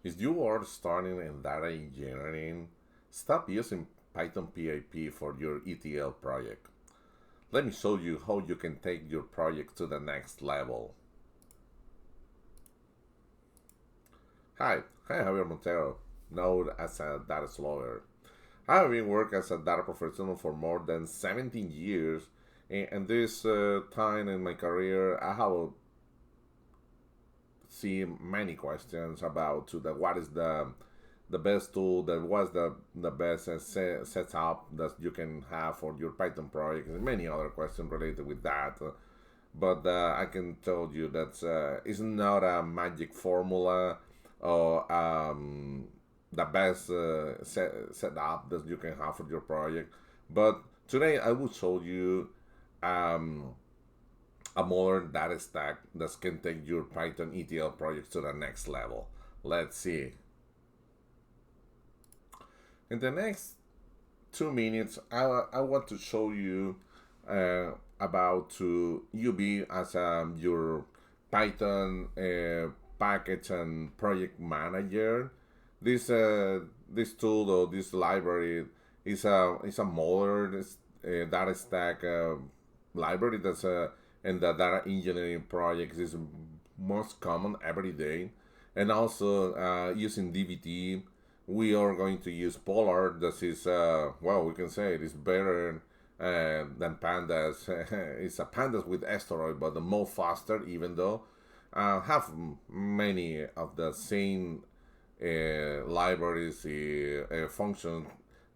If you are starting in data engineering, stop using Python PIP for your ETL project. Let me show you how you can take your project to the next level. Hi, Javier Montero, known as a data lawyer. I have been working as a data professional for more than 17 years, and this time in my career, I have seen many questions about to the what is the best tool, that was the best setup that you can have for your Python project, and many other questions related with that. But I can tell you that it's not a magic formula or the best setup that you can have for your project. But today I will show you um, a modern data stack that can take your Python ETL project to the next level. Let's see. In the next 2 minutes, I want to show you about to UB as your Python package and project manager. This tool or this library is a modern data stack library that's in the data engineering projects is most common every day, and also using DBT. We are going to use Polar. That is well, we can say it is better than Pandas. It's a Pandas with asteroid, but the more faster, even though have many of the same libraries functions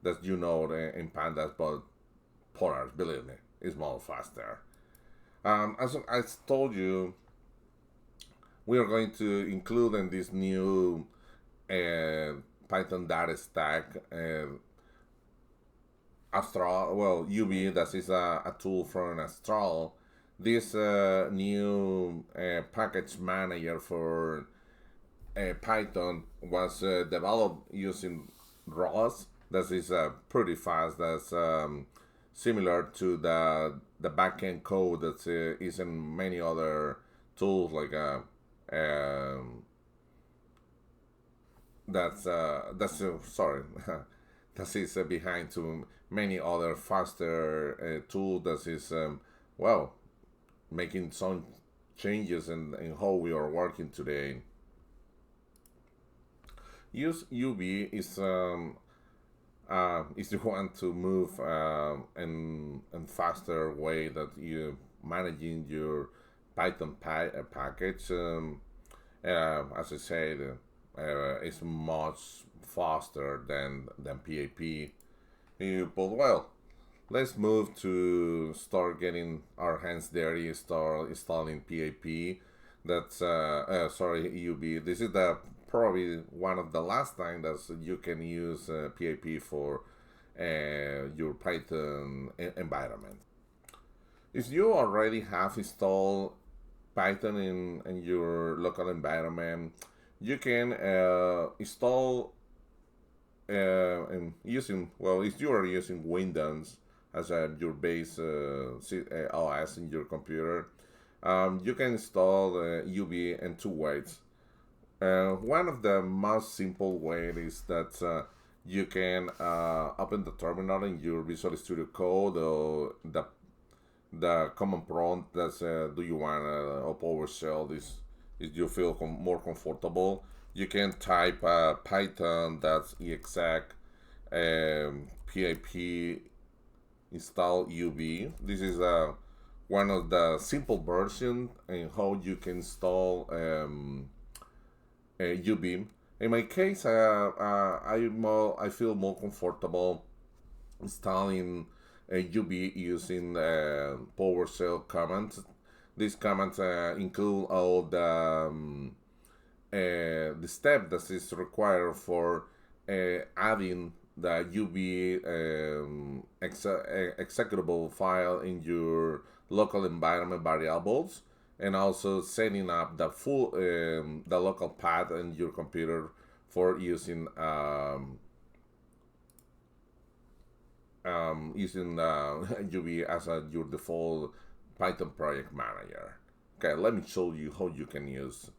that you know in Pandas, but Polar, believe me, is more faster. As I told you, we are going to include in this new uh, Python data stack Astral. Well, UB, that is a tool from Astral. This new package manager for Python was developed using ROS. That is pretty fast. That's similar to the backend code that is in many other tools like um, sorry that is behind to many other faster tool that is well making some changes in how we are working today. Use UV is you want to move in faster way that you managing your Python package. As I said, it's much faster than PAP. But well, let's move to start getting our hands dirty, start installing PAP. That's sorry, EUB. This is the probably one of the last time that you can use PAP for your Python environment. If you already have installed Python in your local environment, you can install and using, well, if you are using Windows as your base OS in your computer, you can install UV in two ways. One of the most simple ways is that you can open the terminal in your Visual Studio Code or the command prompt that's do you want a PowerShell this if you feel more comfortable. You can type Python that's exec pip install UV. This is one of the simple version and how you can install UV. In my case, I feel more comfortable installing UV using PowerShell commands. These commands include all the step that is required for adding the UV executable file in your local environment variables, and also setting up the full the local path in your computer for using using UV as your default Python project manager. Okay, let me show you how you can use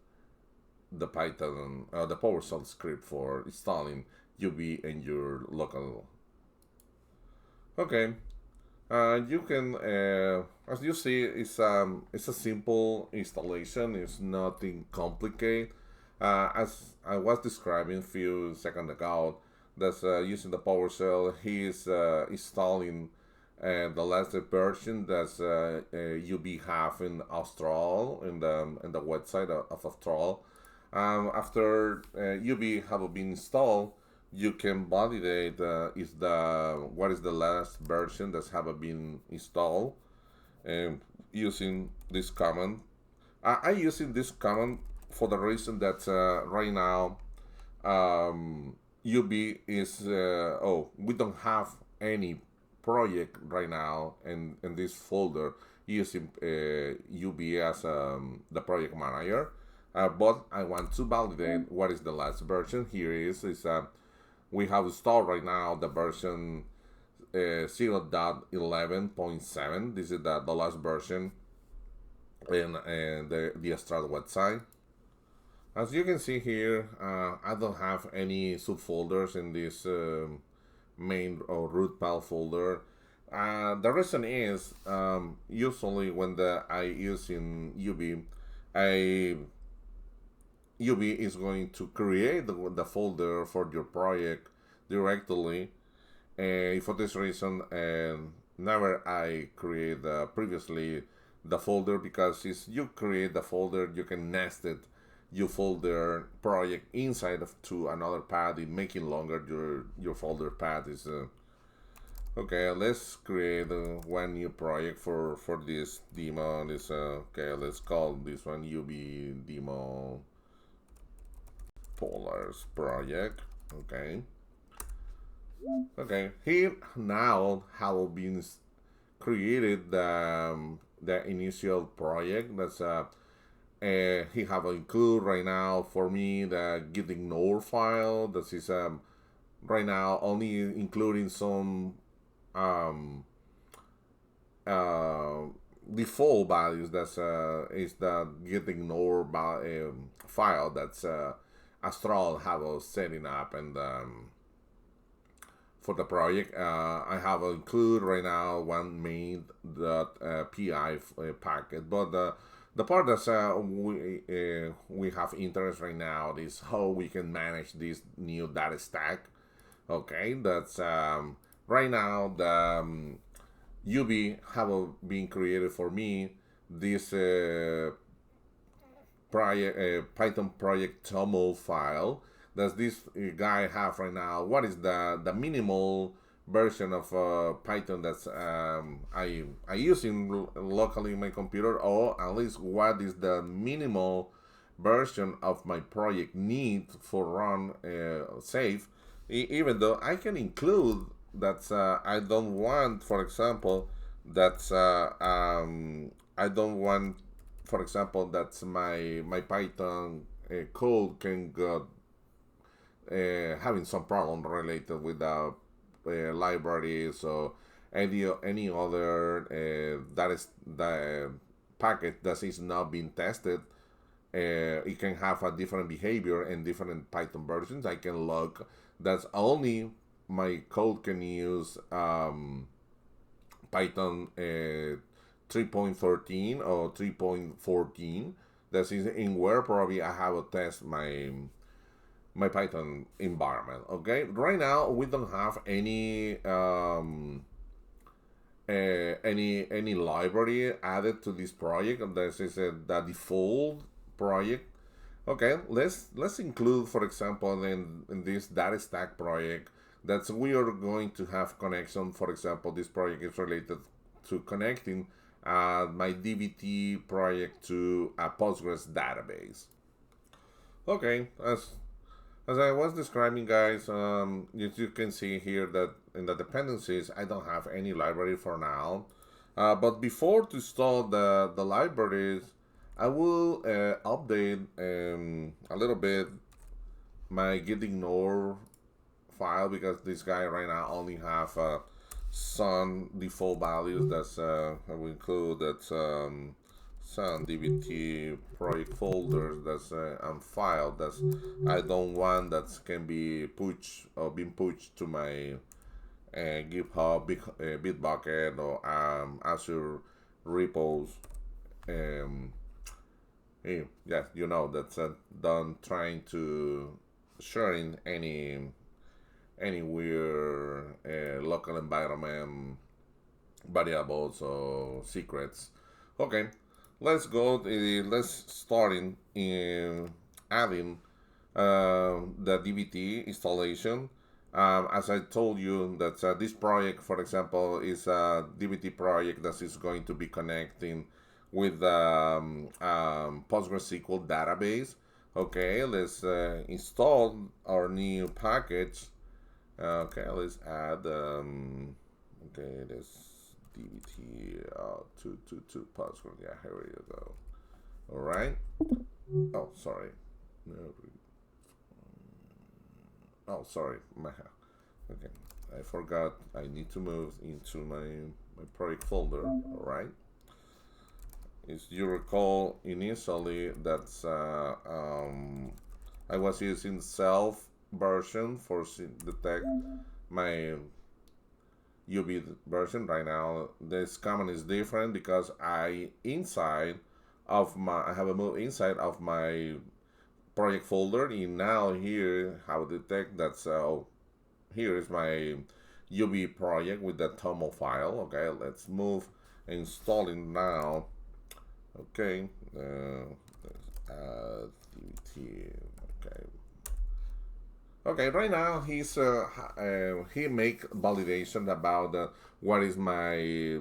the Python, the PowerShell script for installing UV in your local. Okay, you can, as you see, it's a simple installation. It's nothing complicated. As I was describing a few seconds ago, that's using the PowerShell. He is installing the latest version that's you be have in Austral in the website of Austral. After UV have been installed, you can validate is the what is the last version that have been installed using this command. I using this command for the reason that right now UB is we don't have any project right now in this folder using UB as the project manager. But I want to validate what is the last version. Here is we have installed right now the version 0.11.7. This is the last version in the Astral website. As you can see here, I don't have any subfolders in this main or root file folder. The reason is usually when I use in UV is going to create the folder for your project directly. For this reason, never I create previously the folder, because if you create the folder, you can nest it you folder project inside of to another path, in making longer your folder path is okay. Let's create one new project for this demo. This okay, let's call this one UV demo polars project. Okay, here now have been created the initial project. That's he have include right now for me the git ignore file. That is right now only including some um, uh, default values. That's is the git ignore file that's Astral have setting up, and for the project I have include right now one main.py packet, but the part that we have interest right now is how we can manage this new data stack. Okay, that's right now the UV have been created for me this Python project toml file that this guy have right now. What is the minimal version of Python that's I using locally in my computer, or at least what is the minimal version of my project need for run safe. Even though I can include that I don't want, for example, that I don't want, for example, that my Python code can go having some problem related with the libraries or any other that is the packet that is not being tested. It can have a different behavior in different Python versions. I can log that's only my code can use Python 3.13 or 3.14. That is in where probably I have to test my Python environment. Okay, right now we don't have any any library added to this project. This is the default project. Okay, let's include, for example, in this data stack project, that we are going to have connection. For example, this project is related to connecting my DBT project to a Postgres database. Okay, as I was describing, guys, you can see here that in the dependencies, I don't have any library for now. But before to install the libraries, I will update a little bit my git ignore file, because this guy right now only have some default values. That's I will include that some DBT project folders that's on file that's I don't want that can be pushed or being pushed to my GitHub, Bitbucket, or Azure repos. Um, yeah, you know that's done trying to sharing any weird local environment variables or secrets. Okay, let's go. Let's start in adding the DBT installation. As I told you, that this project, for example, is a DBT project that is going to be connecting with PostgreSQL database. Okay, let's install our new package. Okay, let's add. Okay, this DBT to Postgres. Yeah, here we go. All right. Oh, sorry. Oh, sorry. Okay, I forgot. I need to move into my project folder. All right. As you recall, initially that's I was using self version for detect my UV version. Right now, this command is different because I have a move inside of my project folder, and now here how to detect that. So here is my UV project with the TOML file. Okay, let's move installing now. Okay, DBT. Okay. Okay, right now he make validation about what is my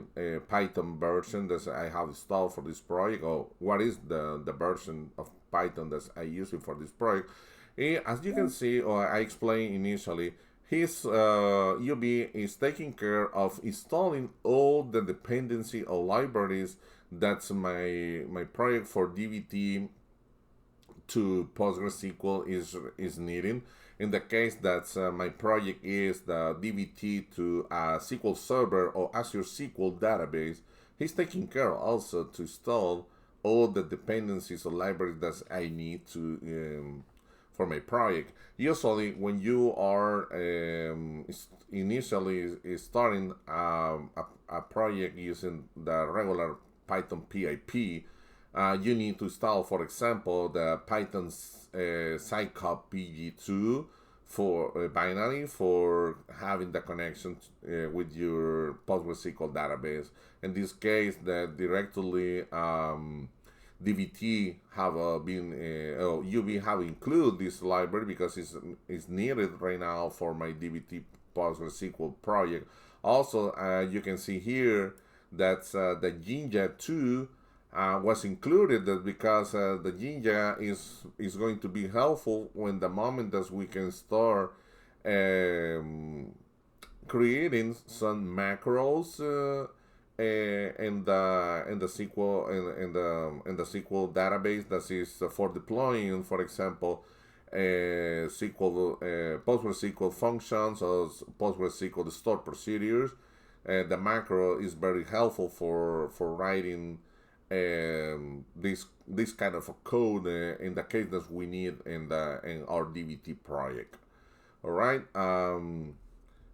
Python version that I have installed for this project, or what is the version of Python that I using for this project. As you can see, or I explained initially, his UB is taking care of installing all the dependency or libraries that's my project for DBT to PostgreSQL is needing. In the case that my project is the DBT to a SQL Server or Azure SQL database, he's taking care also to install all the dependencies or libraries that I need to for my project. Usually, when you are initially starting a project using the regular Python PIP, you need to install, for example, the Python's sidecar PG2 for binary for having the connection with your PostgreSQL database. In this case, the directly DBT have been UV have included this library because it's needed right now for my DBT PostgreSQL project. Also, you can see here that the Jinja 2 was included because the Jinja is going to be helpful when the moment that we can start creating some macros in the SQL in the SQL database that is for deploying, for example, SQL PostgreSQL functions or PostgreSQL stored procedures. The macro is very helpful for writing this kind of a code in the case that we need in our DBT project. All right.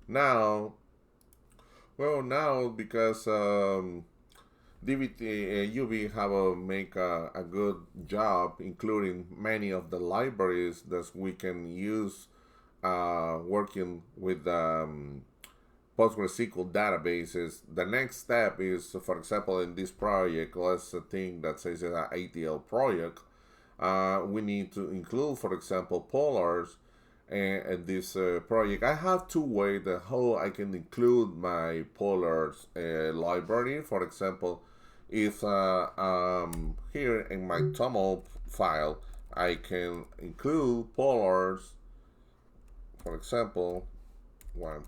Now, because DBT UV have make a good job, including many of the libraries that we can use working with PostgreSQL databases. The next step is, for example, in this project, let's think that says an ATL project. We need to include, for example, polars in this project. I have two ways that how I can include my polars library. For example, if here in my TOML file, I can include polars, for example, 9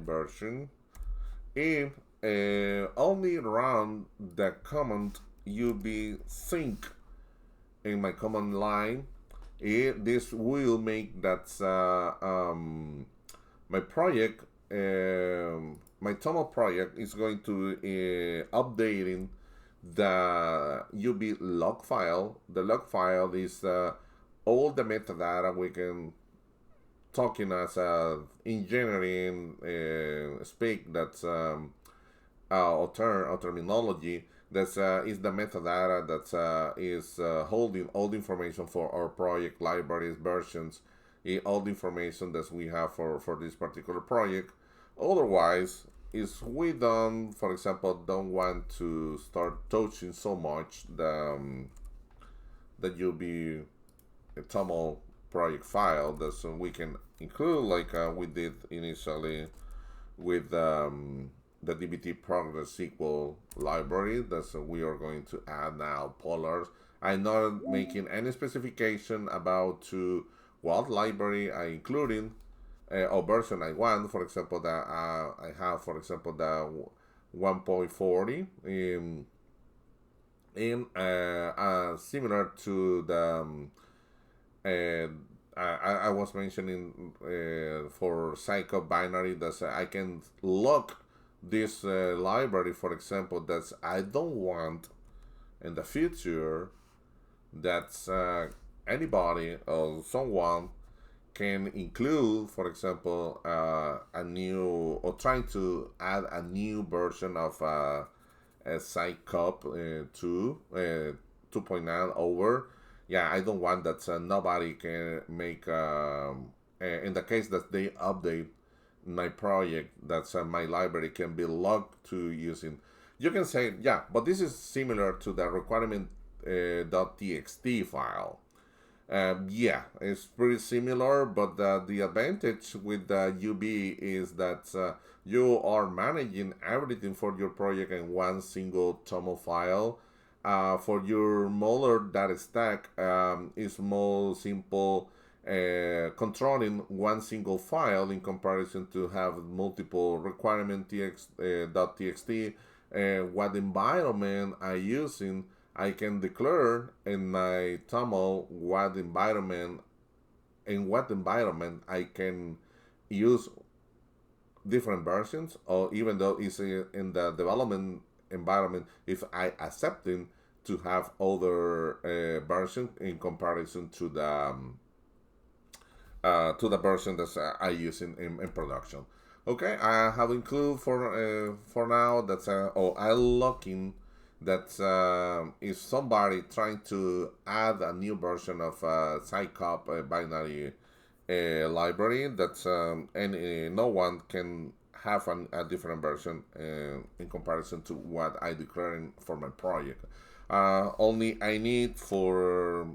version. If only run the command UB sync in my command line, this will make that my project my TOML project is going to updating the UB log file. The log file is all the metadata we can talking as engineering speak. That's or terminology. That's is the metadata that is holding all the information for our project libraries versions, all the information that we have for this particular project. Otherwise, is we don't, for example, don't want to start touching so much the UB TOML project file that so we can include like we did initially with the DBT Progress SQL library that we are going to add now polars. I'm not making any specification about to what library I including or version I want. For example, that I have, for example, the 1.40 in similar to the I was mentioning for Psycho binary that I can lock this library, for example, that I don't want in the future that anybody or someone can include, for example, a new or trying to add a new version of a Psycop 2.9 over. Yeah, I don't want that nobody can make in the case that they update my project, that's my library can be logged to using. You can say, yeah, but this is similar to the requirement .txt file. Yeah, it's pretty similar, but the advantage with the UB is that you are managing everything for your project in one single TOML file. For your modular data stack, is more simple controlling one single file in comparison to have multiple requirement .txt. What environment I using, I can declare in my TOML what environment in what environment I can use different versions, or even though it's in the development environment, if I accepting to have other version in comparison to the version that I use in production. Okay, I have included for now that's I looking that if somebody trying to add a new version of Psycop binary library, that's and no one can have a different version in comparison to what I declaring for my project. Only I need for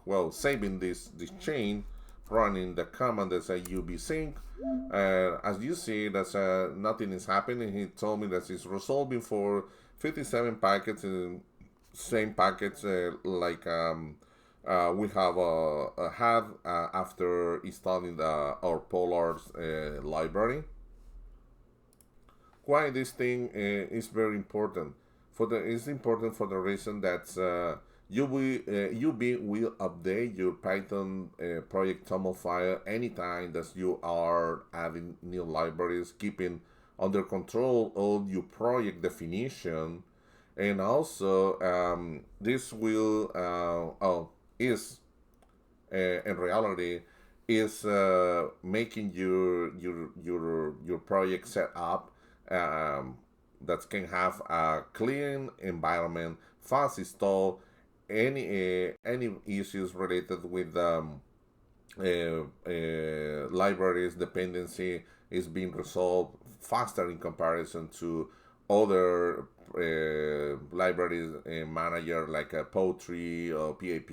well saving this chain, running the command that's a ubsync. As you see, that's nothing is happening. He told me that it's resolving for 57 packets in same packets like we have had after installing our Polars library. Why this thing is very important? It's important for the reason that UB will update your Python project TOML file anytime that you are adding new libraries, keeping under control all your project definition, and also this will is in reality is making your project set up that can have a clean environment, fast install, any issues related with libraries dependency is being resolved faster in comparison to other libraries manager like a Poetry or PAP.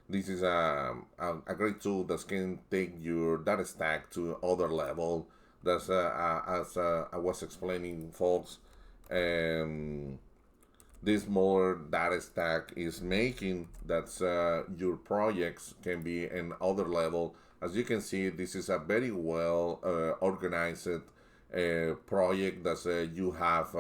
This is a great tool that can take your data stack to other level. That's as I was explaining, folks. This more data stack is making that your projects can be in other level. As you can see, this is a very well organized project that you have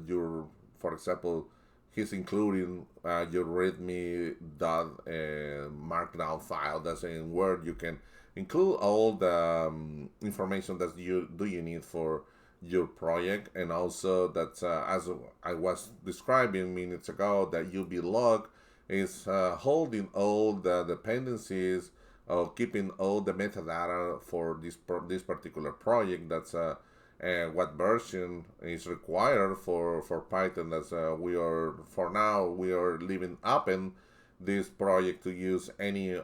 your, for example, he's including your readme dot markdown file that's in Word. You can include all the information that you need for your project, and also that as I was describing minutes ago, that UV log is holding all the dependencies of keeping all the metadata for this particular project. That's what version is required for Python. That's we are for now we are leaving open this project to use any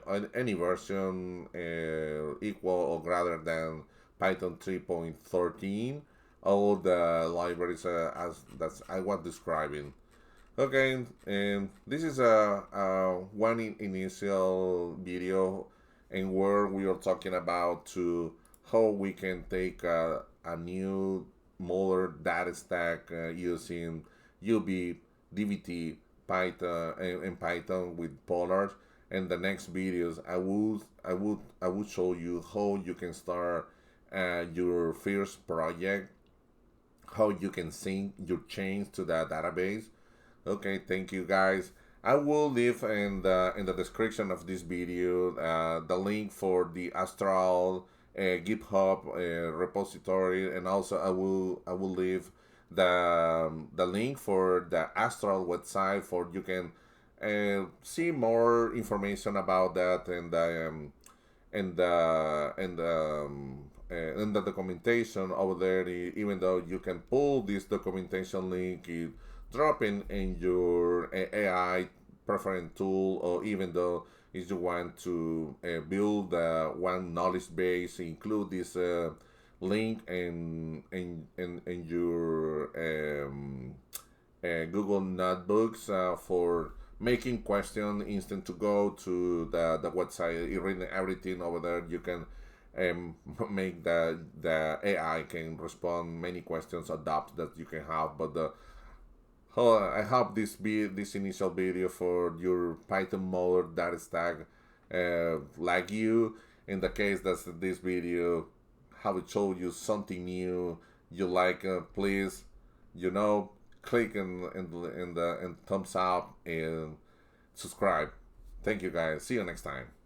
version equal or greater than Python 3.13. All the libraries as that's I was describing. Okay, and this is a one initial video, and where we are talking about to how we can take a new modular data stack using UB, DBT, Python, and Python with Polars. And the next videos, I would show you how you can start your first project, how you can sync your chains to the database. Okay, thank you guys. I will leave in the description of this video the link for the Astral GitHub repository, and also I will leave the link for the Astral website for you can see more information about that, and the documentation over there. Even though you can pull this documentation link, you drop in your AI preference tool, or even though if you want to build one knowledge base, include this link in your Google Notebooks for making question instant to go to the website. You read everything over there. You can make the AI can respond many questions, adapt that you can have. But I hope this initial video for your Python model data stack like you. In the case that this video how it showed you something new you like, please, click in the thumbs up and subscribe. Thank you guys. See you next time.